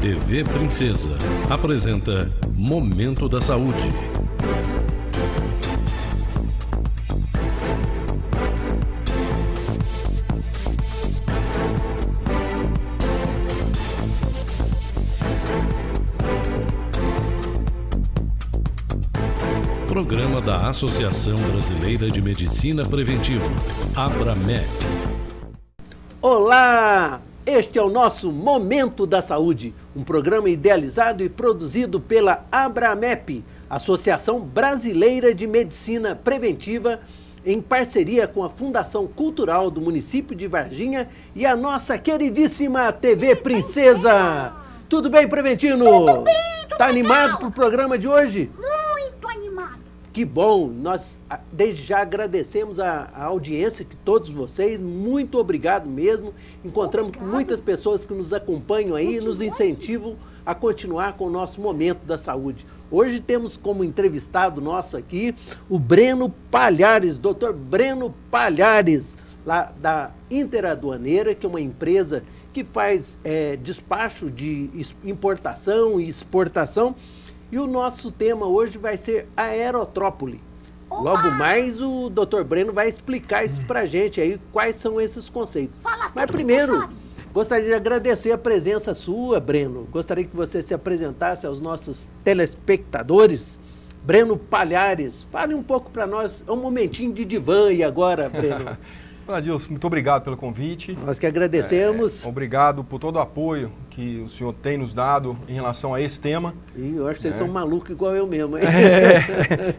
TV Princesa apresenta Momento da Saúde. Programa da Associação Brasileira de Medicina Preventiva, ABRAMEP. Olá! Este é o nosso Momento da Saúde, um programa idealizado e produzido pela ABRAMEP, Associação Brasileira de Medicina Preventiva, em parceria com a Fundação Cultural do município de Varginha e a nossa queridíssima TV Princesa. Tudo bem, Preventino? Tudo bem, tudo Tá animado legal. pro programa de hoje? Muito animado. Que bom, nós desde já agradecemos a audiência de todos vocês, muito obrigado mesmo. Encontramos com muitas pessoas que nos acompanham aí e nos incentivam a continuar com o nosso Momento da Saúde. Hoje temos como entrevistado nosso aqui o Breno Palhares, Dr. Breno Palhares, lá da Interaduaneira, que é uma empresa que faz despacho de importação e exportação. E o nosso tema hoje vai ser aerotrópole. Logo mais o Dr. Breno vai explicar isso pra gente aí, quais são esses conceitos. Mas primeiro, gostaria de agradecer a presença sua, Breno. Gostaria que você se apresentasse aos nossos telespectadores. Breno Palhares, fale um pouco para nós, é um momentinho de divã aí agora, Breno. Adilson, muito obrigado pelo convite. Nós que agradecemos. Obrigado por todo o apoio que o senhor tem nos dado em relação a esse tema. E eu acho que vocês são malucos igual eu mesmo, hein?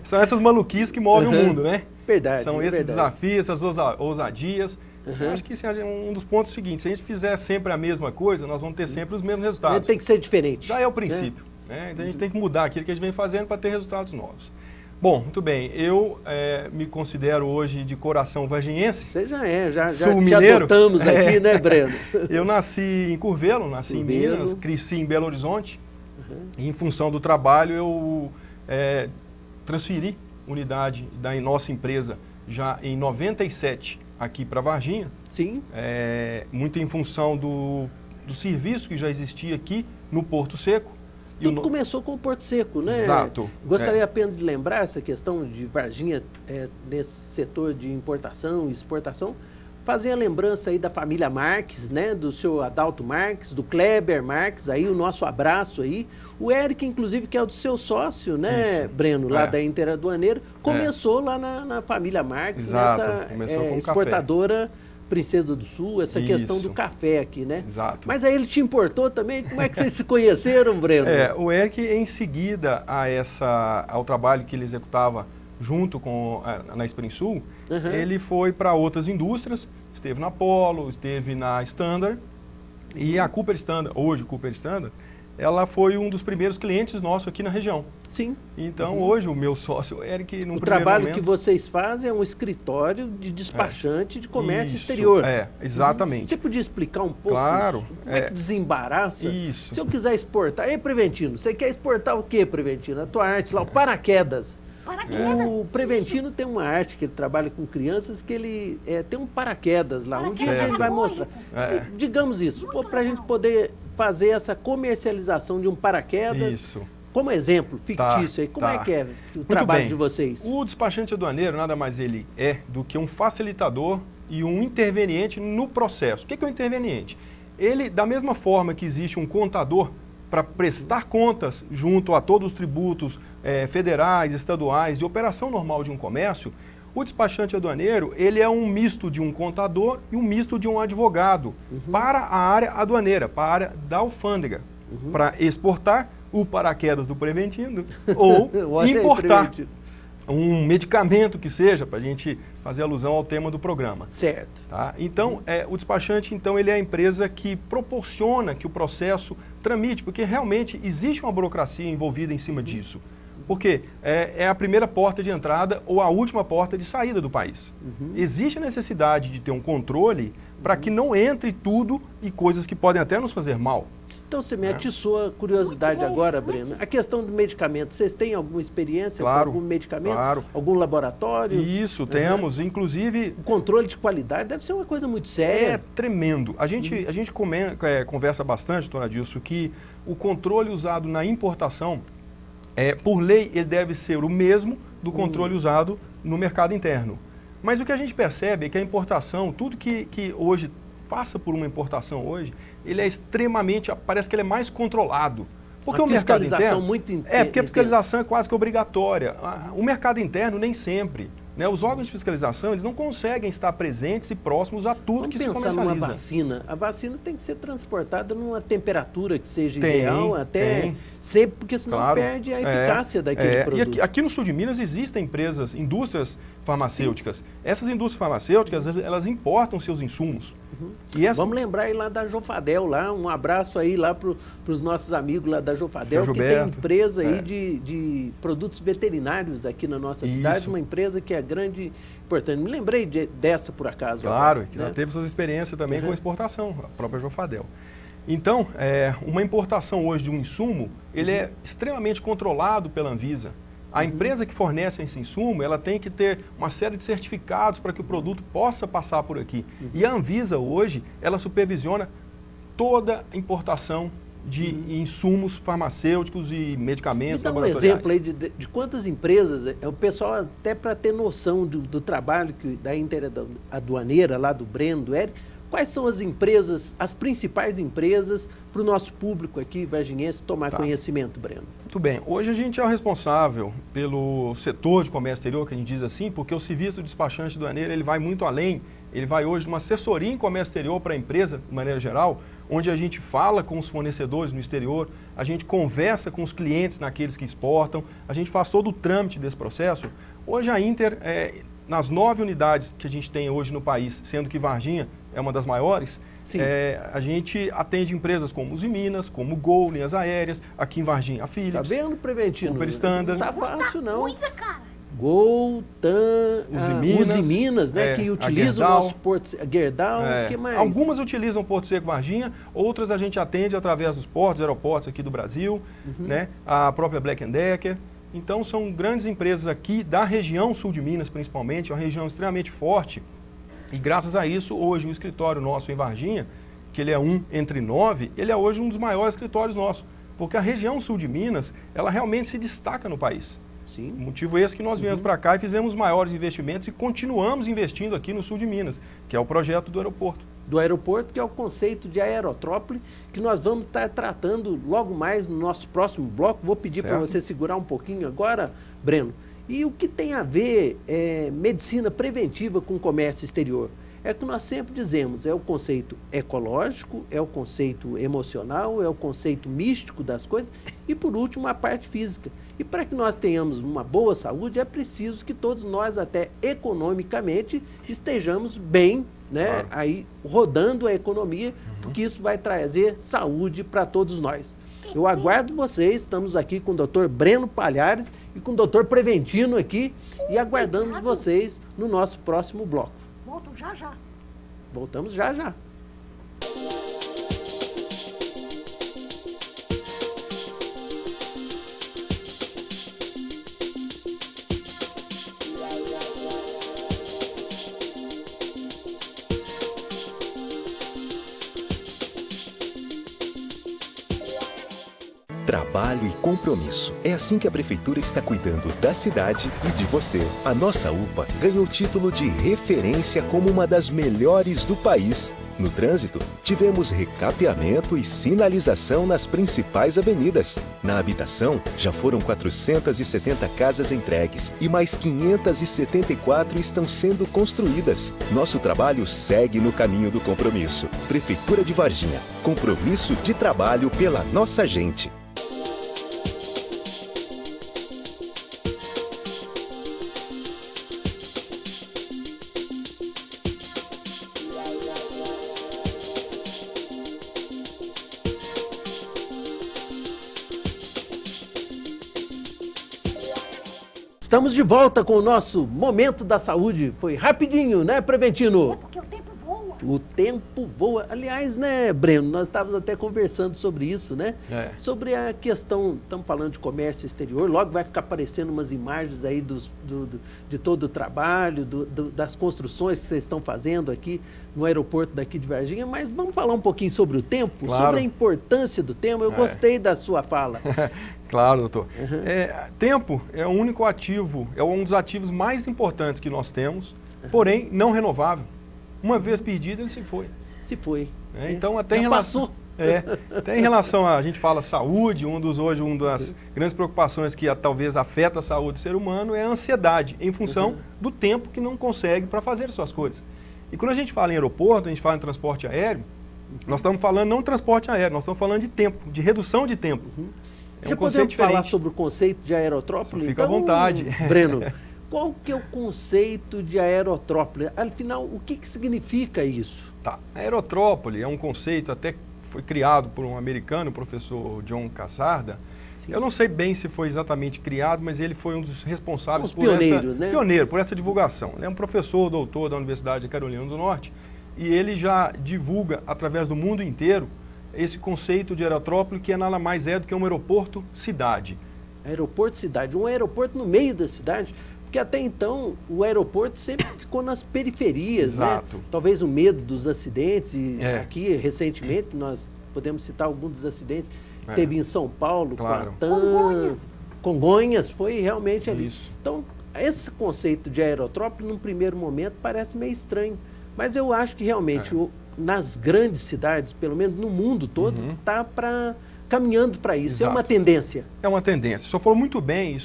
São essas maluquices que movem o mundo, né? Verdade. São esses desafios, essas ousadias. Uhum. Eu acho que esse é um dos pontos seguintes. Se a gente fizer sempre a mesma coisa, nós vamos ter sempre os mesmos resultados. Tem que ser diferente. Já é o princípio. Né? Então a gente tem que mudar aquilo que a gente vem fazendo para ter resultados novos. Bom, muito bem. Eu me considero hoje de coração varginhense. Você já é, já Sul te mineiro. adotamos aqui, né, Breno? Eu nasci em Curvelo, nasci em Minas, cresci em Belo Horizonte. E em função do trabalho, eu transferi unidade da nossa empresa já em 97 aqui para Varginha. Sim. Muito em função do serviço que já existia aqui no Porto Seco. Tudo começou com o Porto Seco, né? Exato. Gostaria apenas de lembrar essa questão de Varginha, nesse setor de importação e exportação, fazer a lembrança aí da família Marques, né? Do seu Adalto Marques, do Kleber Marques, aí o nosso abraço aí. O Eric, inclusive, que é o do seu sócio, né, Isso. Breno, lá da Interaduaneira, começou lá na família Marques, Exato. nessa exportadora Princesa do Sul, essa questão do café aqui, né? Exato. Mas aí ele te importou também? Como é que vocês se conheceram, Breno? O Eric, em seguida ao trabalho que ele executava junto na Springsul, ele foi para outras indústrias, esteve na Polo, esteve na Standard, e a Cooper Standard, hoje Cooper Standard, ela foi um dos primeiros clientes nossos aqui na região. Sim. Então, hoje, o meu sócio, Eric, no primeiro trabalho momento, que vocês fazem é um escritório de despachante de comércio exterior. Exatamente. Você podia explicar um pouco Claro. como é que desembaraça? Isso. Se eu quiser exportar... Ei, Preventino, você quer exportar o quê, Preventino? A tua arte lá, o paraquedas. O Preventino tem uma arte que ele trabalha com crianças, que ele tem um paraquedas lá. Um dia a gente vai mostrar. Digamos isso, para a gente poder fazer essa comercialização de um paraquedas. Isso. Como exemplo fictício aí, como é que é o trabalho de vocês? O despachante aduaneiro, nada mais ele é do que um facilitador e um interveniente no processo. O que é um interveniente? Ele, da mesma forma que existe um contador para prestar contas junto a todos os tributos federais, estaduais, de operação normal de um comércio, o despachante aduaneiro, ele é um misto de um contador e um misto de um advogado para a área aduaneira, para a área da alfândega, para exportar o paraquedas do Preventino ou importar um medicamento que seja, para a gente fazer alusão ao tema do programa. Certo. Tá? Então, o despachante, ele é a empresa que proporciona que o processo tramite, porque realmente existe uma burocracia envolvida em cima disso. Porque é a primeira porta de entrada ou a última porta de saída do país. Existe a necessidade de ter um controle para que não entre tudo e coisas que podem até nos fazer mal. Então, você me atiçou a curiosidade Muito agora, interessante. Breno. A questão do medicamento, vocês têm alguma experiência Claro, com algum medicamento? claro. Algum laboratório? Isso, temos. Inclusive, O controle de qualidade deve ser uma coisa muito é séria. tremendo. A gente conversa bastante, Dona Dilson, que o controle usado na importação, por lei, ele deve ser o mesmo do controle usado no mercado interno. Mas o que a gente percebe é que a importação, tudo que hoje passa por uma importação hoje, ele é extremamente, parece que ele é mais controlado. Porque Uma o mercado fiscalização interno... muito porque a fiscalização é quase que obrigatória. O mercado interno nem sempre. Né? Os órgãos de fiscalização, eles não conseguem estar presentes e próximos a tudo Vamos que se pensar comercializa. numa vacina. A vacina tem que ser transportada numa temperatura que seja Tem, ideal, até tem. sempre, porque senão Claro. perde a eficácia daquele E produto. aqui no sul de Minas existem indústrias farmacêuticas. Essas indústrias farmacêuticas, elas importam seus insumos. E Vamos lembrar aí lá da Jofadel, lá, um abraço aí lá para os nossos amigos lá da Jofadel, Seu que tem Gilberto, empresa aí de produtos veterinários aqui na nossa cidade, Isso. uma empresa que é grande e importante. Me lembrei dessa por acaso. Claro, agora, que né? já teve suas experiências também Uhum. com exportação, a própria Jofadel. Então, uma importação hoje de um insumo, ele é extremamente controlado pela Anvisa. A empresa que fornece esse insumo, ela tem que ter uma série de certificados para que o produto possa passar por aqui. E a Anvisa hoje, ela supervisiona toda a importação de insumos farmacêuticos e Me medicamentos dá um laboratoriais. exemplo aí de quantas empresas, o pessoal até para ter noção do trabalho da interaduaneira lá do Breno, do Eric, quais são as empresas, as principais empresas para o nosso público aqui, varginhense, tomar conhecimento, Breno? Muito bem. Hoje a gente é o responsável pelo setor de comércio exterior, que a gente diz assim, porque o serviço do despachante aduaneiro, ele vai muito além. Ele vai hoje numa assessoria em comércio exterior para a empresa, de maneira geral, onde a gente fala com os fornecedores no exterior, a gente conversa com os clientes naqueles que exportam, a gente faz todo o trâmite desse processo. Hoje a Inter, nas 9 unidades que a gente tem hoje no país, sendo que Varginha é uma das maiores, a gente atende empresas como Usiminas, como Gol, linhas aéreas, aqui em Varginha a Philips. Tá vendo, Preventino? Super Standard. Não tá fácil, não. Coisa, cara. Gol, TAM, Usiminas, né, que a utilizam o Gerdau. nosso Porto, a Gerdau, o que mais? Algumas utilizam Porto Seco Varginha, outras a gente atende através dos portos, aeroportos aqui do Brasil, né, a própria Black Decker. Então são grandes empresas aqui da região sul de Minas, principalmente, uma região extremamente forte. E graças a isso, hoje o escritório nosso em Varginha, que ele é um entre 9, ele é hoje um dos maiores escritórios nossos. Porque a região sul de Minas, ela realmente se destaca no país. Sim. O motivo é esse que nós viemos para cá e fizemos maiores investimentos e continuamos investindo aqui no sul de Minas, que é o projeto do aeroporto. Do aeroporto, que é o conceito de aerotrópole, que nós vamos estar tratando logo mais no nosso próximo bloco. Vou pedir para você segurar um pouquinho agora, Breno. E o que tem a ver medicina preventiva com comércio exterior? É o que nós sempre dizemos, é o conceito ecológico, é o conceito emocional, é o conceito místico das coisas e, por último, a parte física. E para que nós tenhamos uma boa saúde, é preciso que todos nós, até economicamente, estejamos bem, né? Claro. Aí rodando a economia, porque isso vai trazer saúde para todos nós. Eu aguardo vocês, estamos aqui com o Dr. Breno Palhares e com o Dr. Preventino aqui e aguardamos vocês no nosso próximo bloco. Volto já já. Voltamos já já. Trabalho e compromisso. É assim que a Prefeitura está cuidando da cidade e de você. A nossa UPA ganhou o título de referência como uma das melhores do país. No trânsito, tivemos recapeamento e sinalização nas principais avenidas. Na habitação, já foram 470 casas entregues e mais 574 estão sendo construídas. Nosso trabalho segue no caminho do compromisso. Prefeitura de Varginha. Compromisso de trabalho pela nossa gente. Estamos de volta com o nosso Momento da Saúde. Foi rapidinho, né, É Preventino? porque o tempo voa. O tempo voa. Aliás, né, Breno, nós estávamos até conversando sobre isso, né? Sobre a questão, estamos falando de comércio exterior, logo vai ficar aparecendo umas imagens aí de todo o trabalho, das construções que vocês estão fazendo aqui no aeroporto daqui de Varginha, mas vamos falar um pouquinho sobre o tempo, claro. Sobre a importância do tempo. Eu gostei da sua fala. Claro, doutor. Tempo é o único ativo, é um dos ativos mais importantes que nós temos, porém não renovável. Uma vez perdido, ele se foi. Se foi. Então, até em relação... até em relação a gente fala saúde, uma das grandes preocupações que talvez afeta a saúde do ser humano é a ansiedade, em função do tempo que não consegue para fazer as suas coisas. E quando a gente fala em aeroporto, a gente fala em transporte aéreo, nós estamos falando não de transporte aéreo, nós estamos falando de tempo, de redução de tempo. Já podemos falar sobre o conceito de aerotrópole? Fica à vontade. Breno, qual que é o conceito de aerotrópole? Afinal, o que significa isso? Tá. Aerotrópole é um conceito até que foi criado por um americano, o professor John Cassarda. Sim. Eu não sei bem se foi exatamente criado, mas ele foi um dos responsáveis por essa divulgação. Ele é um professor, doutor da Universidade de Carolina do Norte, e ele já divulga através do mundo inteiro esse conceito de aerotrópole, que nada mais é do que um aeroporto-cidade. Aeroporto-cidade, um aeroporto no meio da cidade, porque até então o aeroporto sempre ficou nas periferias, Exato. Né? Talvez o medo dos acidentes, e aqui recentemente nós podemos citar alguns dos acidentes que teve em São Paulo, claro. Congonhas, foi realmente ali. Isso. Então, esse conceito de aerotrópole, num primeiro momento, parece meio estranho, mas eu acho que realmente nas grandes cidades, pelo menos no mundo todo, está caminhando para isso. Exato. É uma tendência. É uma tendência. O senhor falou muito bem,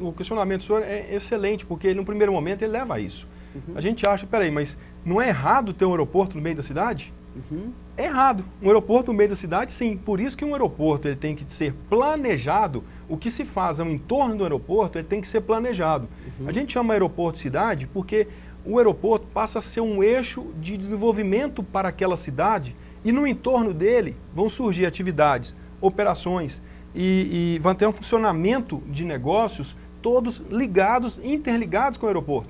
o questionamento do senhor é excelente, porque no primeiro momento ele leva a isso. A gente acha, peraí, mas não é errado ter um aeroporto no meio da cidade? É errado. Um aeroporto no meio da cidade, sim. Por isso que um aeroporto ele tem que ser planejado. O que se faz ao entorno do aeroporto ele tem que ser planejado. A gente chama aeroporto cidade porque o aeroporto passa a ser um eixo de desenvolvimento para aquela cidade e no entorno dele vão surgir atividades, operações e vão ter um funcionamento de negócios todos ligados, interligados com o aeroporto,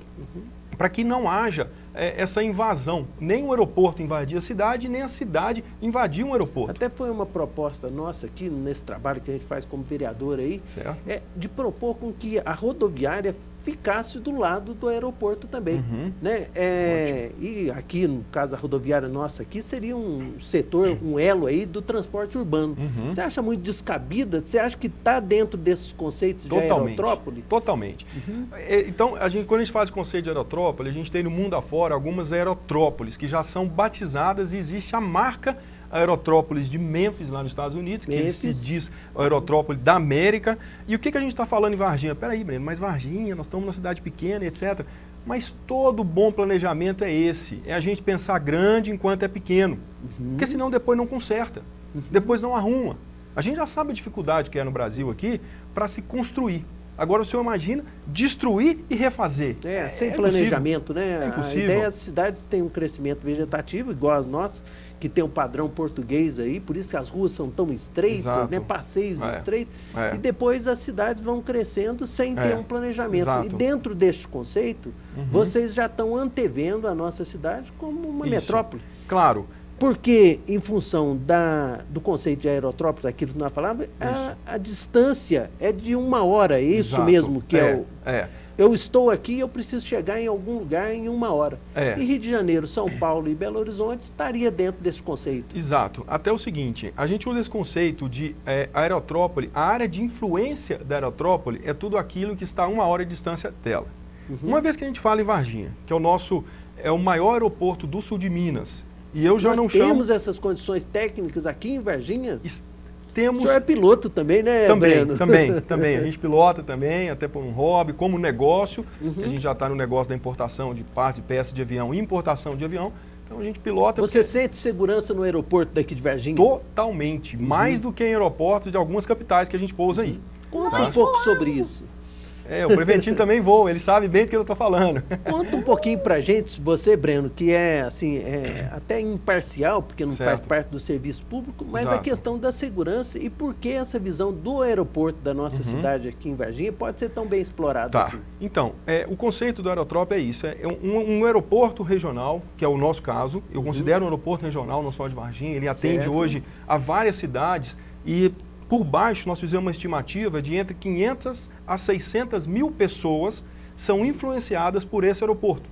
para que não haja essa invasão, nem o aeroporto invadir a cidade, nem a cidade invadir um aeroporto. Até foi uma proposta nossa aqui, nesse trabalho que a gente faz como vereador aí, de propor com que a rodoviária ficasse do lado do aeroporto também. Né? E aqui, no caso, a rodoviária nossa aqui seria um setor, um elo aí do transporte urbano. Você acha muito descabida? Você acha que está dentro desses conceitos de aerotrópole? Totalmente. Então, quando a gente fala de conceito de aerotrópole, a gente tem no mundo afora algumas aerotrópoles que já são batizadas e existe a marca Aerotrópolis de Memphis, lá nos Estados Unidos, que se diz Aerotrópole da América. E o que a gente está falando em Varginha? Peraí, Breno, mas Varginha, nós estamos numa cidade pequena, etc. Mas todo bom planejamento é esse, é a gente pensar grande enquanto é pequeno, porque senão depois não conserta, depois não arruma. A gente já sabe a dificuldade que é no Brasil aqui para se construir. Agora o senhor imagina destruir e refazer. Sem planejamento, né? É impossível. A ideia é as cidades têm um crescimento vegetativo igual as nossas, que tem um padrão português aí, por isso que as ruas são tão estreitas, né? Passeios estreitos, e depois as cidades vão crescendo sem ter um planejamento. Exato. E dentro deste conceito, vocês já estão antevendo a nossa cidade como uma metrópole. Claro. Porque, em função do conceito de aerotrópole, aquilo que nós falávamos, a distância é de 1 hora, é isso mesmo que eu estou aqui, eu preciso chegar em algum lugar em 1 hora. E Rio de Janeiro, São Paulo e Belo Horizonte estaria dentro desse conceito. Exato. Até o seguinte, a gente usa esse conceito de aerotrópole, a área de influência da aerotrópole é tudo aquilo que está a 1 hora de distância dela. Uma vez que a gente fala em Varginha, que é o maior aeroporto do sul de Minas, e eu já Nós temos essas condições técnicas aqui em Varginha? Temos... O senhor é piloto também, né, Breno? Também. A gente pilota também, até por um hobby, como negócio, que a gente já está no negócio da importação de partes e peças de avião e importação de avião. Então a gente pilota... Você sente segurança no aeroporto daqui de Varginha? Totalmente. Mais do que em aeroportos de algumas capitais que a gente pousa aí. Conta um pouco sobre isso. O Preventino também voa, ele sabe bem do que eu estou falando. Conta um pouquinho pra gente, você, Breno, que é assim, até imparcial, porque não faz parte do serviço público, mas a questão da segurança e por que essa visão do aeroporto da nossa cidade aqui em Varginha pode ser tão bem explorada assim. Então, o conceito do Aerotrópio é isso, um aeroporto regional, que é o nosso caso, eu considero um aeroporto regional, não só de Varginha, ele atende hoje a várias cidades e por baixo nós fizemos uma estimativa de entre 500 a 600 mil pessoas são influenciadas por esse aeroporto.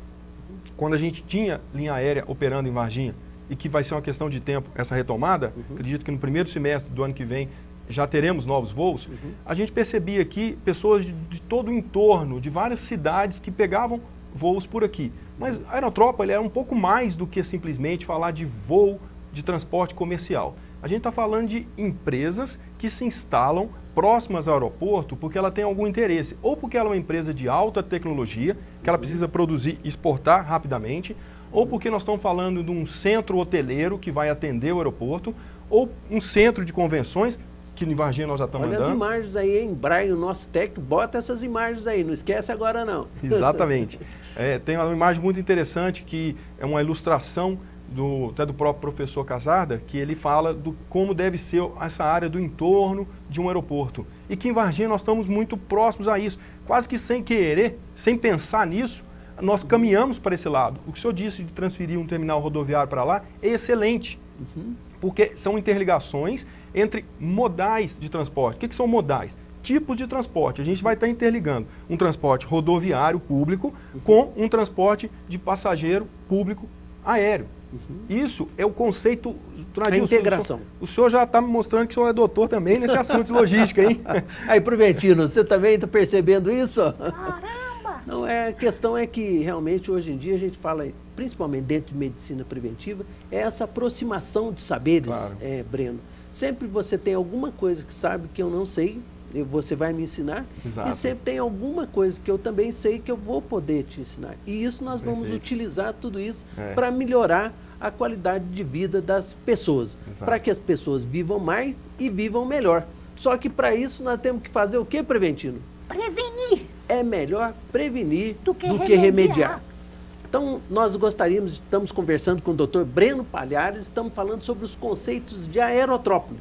Quando a gente tinha linha aérea operando em Varginha e que vai ser uma questão de tempo essa retomada, acredito que no primeiro semestre do ano que vem já teremos novos voos, a gente percebia aqui pessoas de todo o entorno, de várias cidades que pegavam voos por aqui. Mas a Aerotrópio é um pouco mais do que simplesmente falar de voo de transporte comercial. A gente está falando de empresas que se instalam próximas ao aeroporto porque ela tem algum interesse, ou porque ela é uma empresa de alta tecnologia, que ela precisa produzir e exportar rapidamente, ou porque nós estamos falando de um centro hoteleiro que vai atender o aeroporto, ou um centro de convenções, que em Varginha nós já estamos andando. Olha as imagens aí, em Braille, o nosso técnico, bota essas imagens aí, não esquece agora não. Exatamente. Tem uma imagem muito interessante que é uma ilustração até do próprio professor Casarda, que ele fala do como deve ser essa área do entorno de um aeroporto. E que em Varginha nós estamos muito próximos a isso. Quase que sem querer, sem pensar nisso, nós caminhamos para esse lado. O que o senhor disse de transferir um terminal rodoviário para lá é excelente, porque são interligações entre modais de transporte. O que são modais? Tipos de transporte. A gente vai estar interligando um transporte rodoviário público com um transporte de passageiro público aéreo. Isso é o conceito... A integração. O senhor já está me mostrando que o senhor é doutor também nesse assunto de logística, hein? Aí, Preventino, você também está percebendo isso? Caramba! Não, a questão é que realmente hoje em dia a gente fala, principalmente dentro de medicina preventiva, é essa aproximação de saberes, Breno. Sempre você tem alguma coisa que sabe que eu não sei, você vai me ensinar. Exato. E sempre tem alguma coisa que eu também sei que eu vou poder te ensinar. E isso nós vamos utilizar tudo isso para melhorar a qualidade de vida das pessoas. Para que as pessoas vivam mais e vivam melhor. Só que para isso nós temos que fazer o que, Preventino? Prevenir. É melhor prevenir do que remediar. Então, nós estamos conversando com o Dr. Breno Palhares, estamos falando sobre os conceitos de aerotrópio.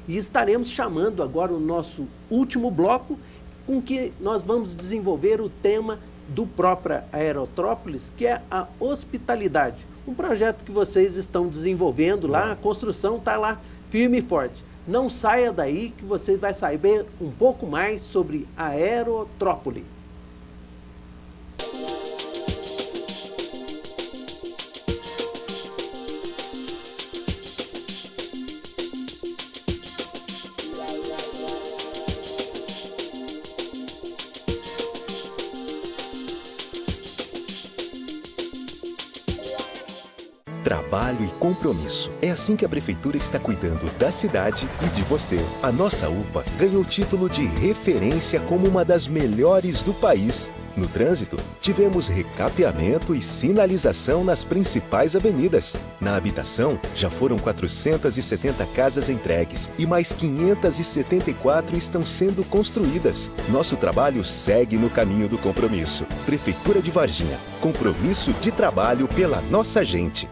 E estaremos chamando agora o nosso último bloco, com que nós vamos desenvolver o tema do próprio Aerotrópolis, que é a hospitalidade. Um projeto que vocês estão desenvolvendo lá, a construção está lá firme e forte. Não saia daí que você vai saber um pouco mais sobre a Aerotrópole. Trabalho e compromisso. É assim que a Prefeitura está cuidando da cidade e de você. A nossa UPA ganhou o título de referência como uma das melhores do país. No trânsito, tivemos recapeamento e sinalização nas principais avenidas. Na habitação, já foram 470 casas entregues e mais 574 estão sendo construídas. Nosso trabalho segue no caminho do compromisso. Prefeitura de Varginha. Compromisso de trabalho pela nossa gente.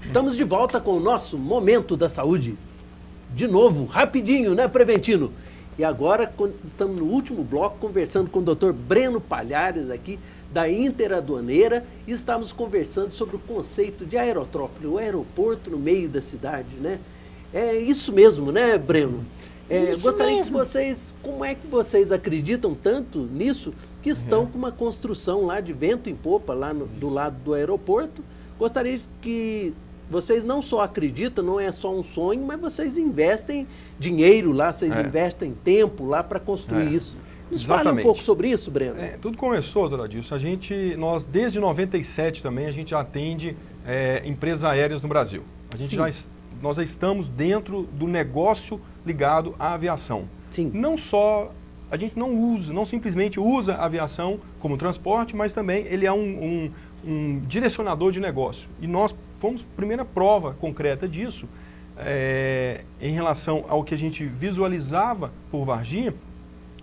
Estamos de volta com o nosso Momento da Saúde. De novo, rapidinho, né, Preventino? E agora estamos no último bloco conversando com o Dr. Breno Palhares aqui, da Interaduaneira, e estamos conversando sobre o conceito de aerotrópole, o aeroporto no meio da cidade, né? É isso mesmo, né, Breno? Gostaria que vocês, como é que vocês acreditam tanto nisso, que estão com uma construção lá de vento em popa, lá do lado do aeroporto. Gostaria que vocês não só acreditam, não é só um sonho, mas vocês investem dinheiro lá, vocês investem tempo lá para construir isso. Nos fale um pouco sobre isso, Breno. Tudo começou, doutor Adilson. Nós desde 97 também, a gente já atende empresas aéreas no Brasil. Nós já estamos dentro do negócio ligado à aviação. Sim. A gente não simplesmente usa a aviação como transporte, mas também ele é um direcionador de negócio. E nós fomos a primeira prova concreta disso, em relação ao que a gente visualizava por Varginha.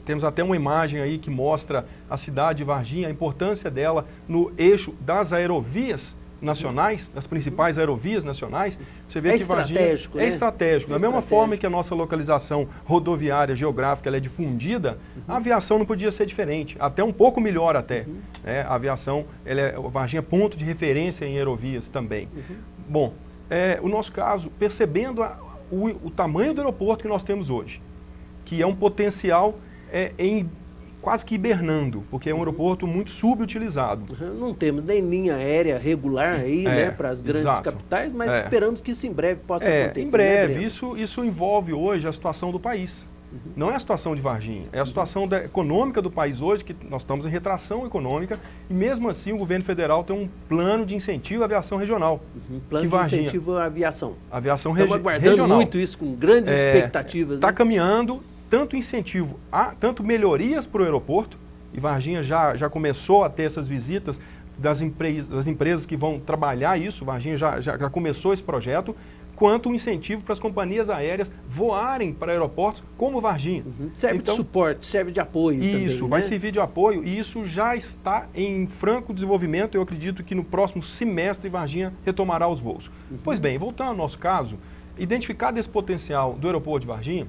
Temos até uma imagem aí que mostra a cidade de Varginha, a importância dela no eixo das aerovias nacionais, das principais aerovias nacionais. Você vê que Varginha estratégico, né? É estratégico. Da mesma forma que a nossa localização rodoviária geográfica ela é difundida, a aviação não podia ser diferente, até um pouco melhor até. A aviação, Varginha é ponto de referência em aerovias também. Bom, o nosso caso, percebendo o tamanho do aeroporto que nós temos hoje, que é um potencial quase que hibernando, porque é um aeroporto muito subutilizado. Não temos nem linha aérea regular aí, né, para as grandes capitais, mas esperamos que isso em breve possa acontecer. Em breve, isso envolve hoje a situação do país. Não é a situação de Varginha, é a situação econômica do país hoje, que nós estamos em retração econômica, e mesmo assim o governo federal tem um plano de incentivo à aviação regional. Plano de incentivo à aviação. Aviação regional. Estamos aguardando muito isso, com grandes expectativas. Está caminhando tanto incentivo, tanto melhorias para o aeroporto, e Varginha já começou a ter essas visitas das empresas que vão trabalhar isso, Varginha já começou esse projeto, quanto um incentivo para as companhias aéreas voarem para aeroportos como Varginha. Serve de suporte, serve de apoio também, isso, vai servir de apoio, e isso já está em franco desenvolvimento. Eu acredito que no próximo semestre Varginha retomará os voos. Pois bem, voltando ao nosso caso, identificado esse potencial do aeroporto de Varginha,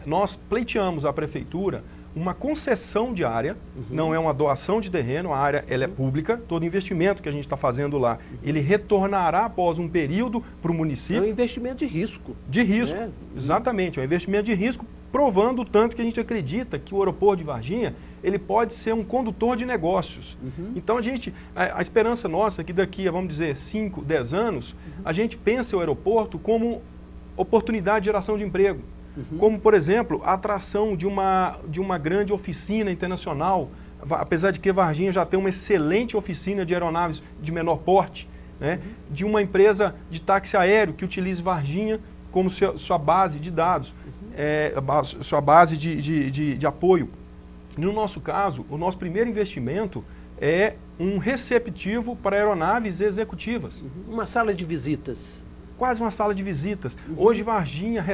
nós pleiteamos à prefeitura uma concessão de área, não é uma doação de terreno, a área ela é pública, todo investimento que a gente está fazendo lá, ele retornará após um período para o município. É um investimento de risco. De risco, exatamente, é um investimento de risco, provando o tanto que a gente acredita que o aeroporto de Varginha, ele pode ser um condutor de negócios. Então a esperança nossa é que daqui a, vamos dizer, 5, 10 anos, a gente pense o aeroporto como oportunidade de geração de emprego. Como, por exemplo, a atração de uma grande oficina internacional, apesar de que Varginha já tem uma excelente oficina de aeronaves de menor porte, né? De uma empresa de táxi aéreo que utilize Varginha como sua base de dados, sua base de apoio. No nosso caso, o nosso primeiro investimento é um receptivo para aeronaves executivas. Uma sala de visitas. Quase uma sala de visitas. Hoje Varginha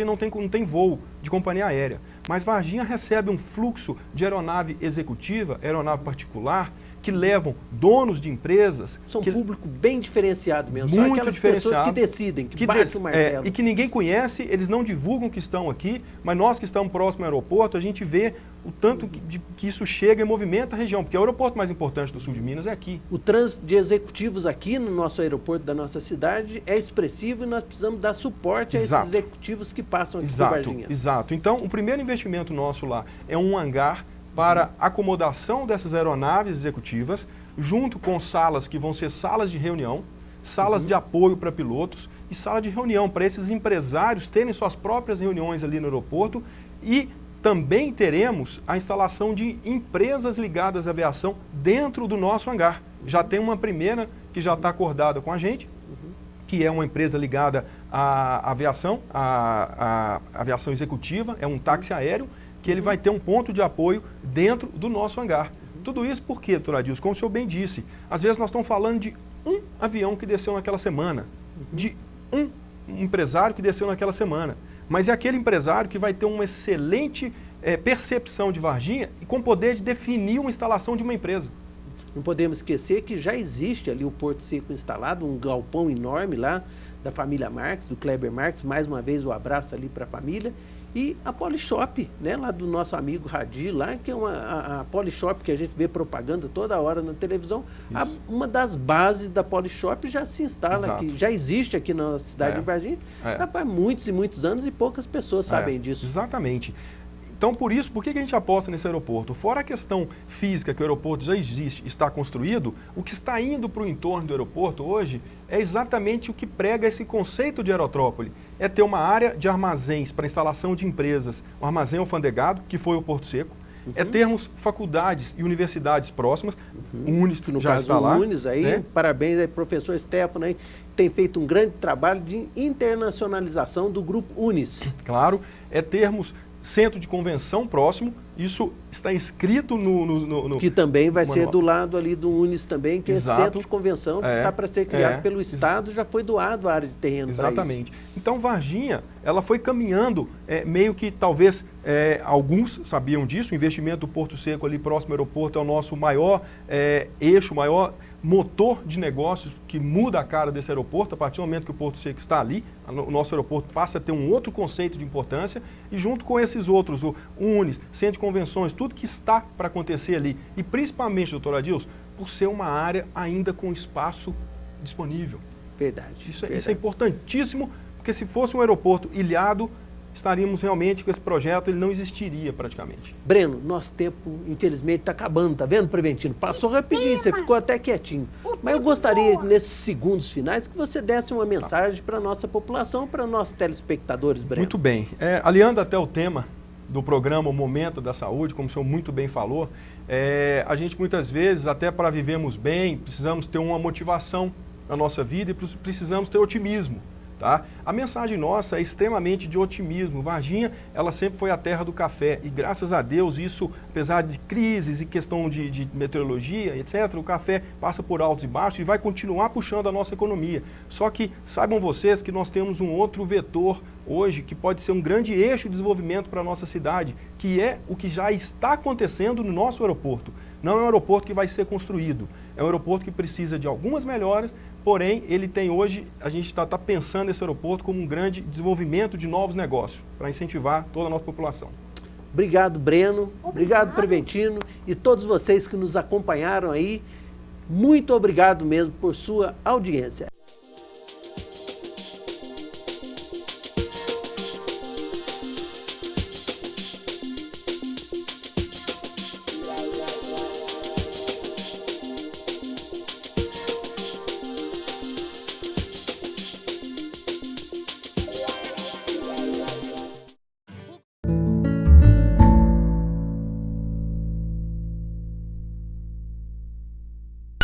não tem voo de companhia aérea, mas Varginha recebe um fluxo de aeronave executiva, aeronave particular, que levam donos de empresas... São um público bem diferenciado mesmo, muito são aquelas pessoas que decidem, que batem o martelo. E que ninguém conhece, eles não divulgam que estão aqui, mas nós que estamos próximo ao aeroporto, a gente vê o tanto que isso chega e movimenta a região, porque o aeroporto mais importante do sul de Minas é aqui. O trânsito de executivos aqui no nosso aeroporto da nossa cidade é expressivo e nós precisamos dar suporte a esses executivos que passam aqui por Varginha. Exato. Então, o primeiro investimento nosso lá é um hangar para acomodação dessas aeronaves executivas, junto com salas que vão ser salas de reunião, salas de apoio para pilotos e sala de reunião para esses empresários terem suas próprias reuniões ali no aeroporto, e também teremos a instalação de empresas ligadas à aviação dentro do nosso hangar. Já tem uma primeira que já está acordada com a gente, que é uma empresa ligada à aviação, à aviação executiva, é um táxi aéreo, que ele vai ter um ponto de apoio dentro do nosso hangar. Tudo isso por quê, doutor Adilson? Como o senhor bem disse, às vezes nós estamos falando de um avião que desceu naquela semana, de um empresário que desceu naquela semana, mas é aquele empresário que vai ter uma excelente percepção de Varginha e com poder de definir uma instalação de uma empresa. Não podemos esquecer que já existe ali o Porto Seco instalado, um galpão enorme lá da família Marques, do Kleber Marques, mais uma vez o abraço ali para a família. E a Polishop, né, lá do nosso amigo Radir, lá, que é a Polishop que a gente vê propaganda toda hora na televisão, uma das bases da Polishop já se instala aqui, já existe aqui na cidade de Varginha, já faz muitos e muitos anos e poucas pessoas sabem disso. Exatamente. Então, por que a gente aposta nesse aeroporto? Fora a questão física, que o aeroporto já existe, está construído, o que está indo para o entorno do aeroporto hoje é exatamente o que prega esse conceito de aerotrópole. É ter uma área de armazéns para instalação de empresas, um armazém alfandegado, que foi o Porto Seco, é termos faculdades e universidades próximas. O Unis Que no já caso está do lá. Unis aí, né? parabéns aí, professor Stefano aí, tem feito um grande trabalho de internacionalização do grupo Unis. Claro, é termos centro de convenção próximo. Isso está inscrito no Que também vai ser manual. do lado ali do Unis também, que Exato. é centro de convenção, que está para ser criado pelo Ex- Estado, já foi doado a área de terreno para isso. Exatamente. Então, Varginha, ela foi caminhando, meio que talvez alguns sabiam disso, o investimento do Porto Seco ali próximo ao aeroporto é o nosso maior eixo, maior motor de negócios que muda a cara desse aeroporto. A partir do momento que o Porto Seco está ali, o nosso aeroporto passa a ter um outro conceito de importância e junto com esses outros, o Unis, centro de convenções, tudo que está para acontecer ali, e principalmente, doutor Adilson, por ser uma área ainda com espaço disponível. Verdade. Isso é verdade. importantíssimo, porque se fosse um aeroporto ilhado, estaríamos realmente com esse projeto, ele não existiria praticamente. Breno, nosso tempo, infelizmente, está acabando, tá vendo, Preventino? Passou rapidinho, você ficou até quietinho. Mas eu gostaria, nesses segundos finais, que você desse uma mensagem para a nossa população, para os nossos telespectadores, Breno. Muito bem. Aliando até o tema do programa O Momento da Saúde, como o senhor muito bem falou, a gente muitas vezes, até para vivermos bem, precisamos ter uma motivação na nossa vida e precisamos ter otimismo. Tá? A mensagem nossa é extremamente de otimismo. Varginha, ela sempre foi a terra do café e graças a Deus isso, apesar de crises e questão de meteorologia, etc., o café passa por altos e baixos e vai continuar puxando a nossa economia. Só que saibam vocês que nós temos um outro vetor hoje que pode ser um grande eixo de desenvolvimento para a nossa cidade, que é o que já está acontecendo no nosso aeroporto. Não é um aeroporto que vai ser construído, é um aeroporto que precisa de algumas melhoras. Porém, ele tem hoje, a gente está pensando nesse aeroporto como um grande desenvolvimento de novos negócios, para incentivar toda a nossa população. Obrigado, Breno. Obrigado, Preventino. E todos vocês que nos acompanharam aí, muito obrigado mesmo por sua audiência.